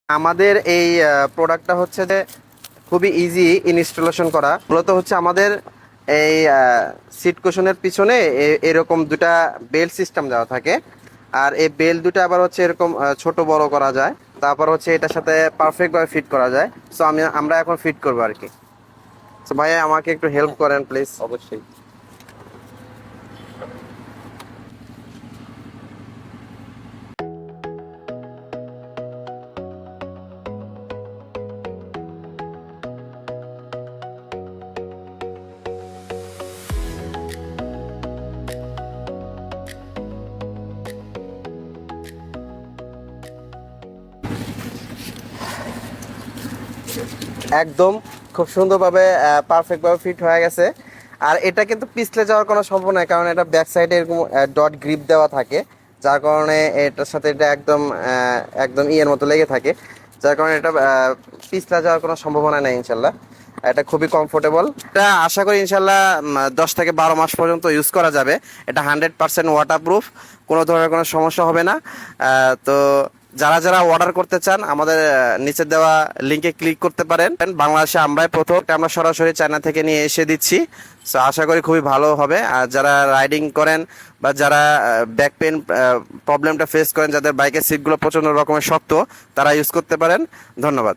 আমাদের এই প্রোডাক্টটা হচ্ছে যে খুবই ইজি ইনস্টলেশন করা। মূলত হচ্ছে আমাদের এই সিট কুশনের পিছনে এরকম দুটা বেল্ট সিস্টেম দেওয়া থাকে। আর এই বেল্ট দুটো আবার হচ্ছে এরকম ছোট বড় করা যায়। তারপর হচ্ছে এটার সাথে পারফেক্ট ভাবে ফিট করা যায়। সো আমরা এখন ফিট করবো আর কি। সো ভাইয়া আমাকে একটু হেল্প হ্যাঁ, করেন প্লিজ। অবশ্যই। একদম খুব সুন্দরভাবে পারফেক্ট ভাবে ফিট হয়ে গেছে। আর এটা কিন্তু পিছলে যাওয়ার কোনো সম্ভাবনা নাই, কারণ এটা ব্যাক সাইডে এরকম ডট গ্রিপ দেওয়া থাকে, যার কারণে এটার সাথে এটা একদম একদম ইয়ের মতো লেগে থাকে, যার কারণে এটা পিছলে যাওয়ার কোনো সম্ভাবনা নেই ইনশাল্লাহ। এটা খুবই কমফোর্টেবল। এটা আশা করি ইনশাল্লাহ 10 থেকে 12 মাস পর্যন্ত ইউজ করা যাবে। এটা 100% ওয়াটারপ্রুফ, কোনো ধরনের কোনো সমস্যা হবে না। তো যারা যারা অর্ডার করতে চান আমাদের নিচে দেওয়া লিংকে ক্লিক করতে পারেন। বাংলাদেশে আমরাই প্রথম, আমরা সরাসরি চায়না থেকে নিয়ে এসে দিচ্ছি। সো আশা করি খুবই ভালো হবে। আর যারা রাইডিং করেন বা যারা ব্যাক পেন প্রবলেমটা ফেস করেন, যাদের বাইকের সিটগুলো প্রচণ্ড রকমের শক্ত, তারা ইউজ করতে পারেন। ধন্যবাদ।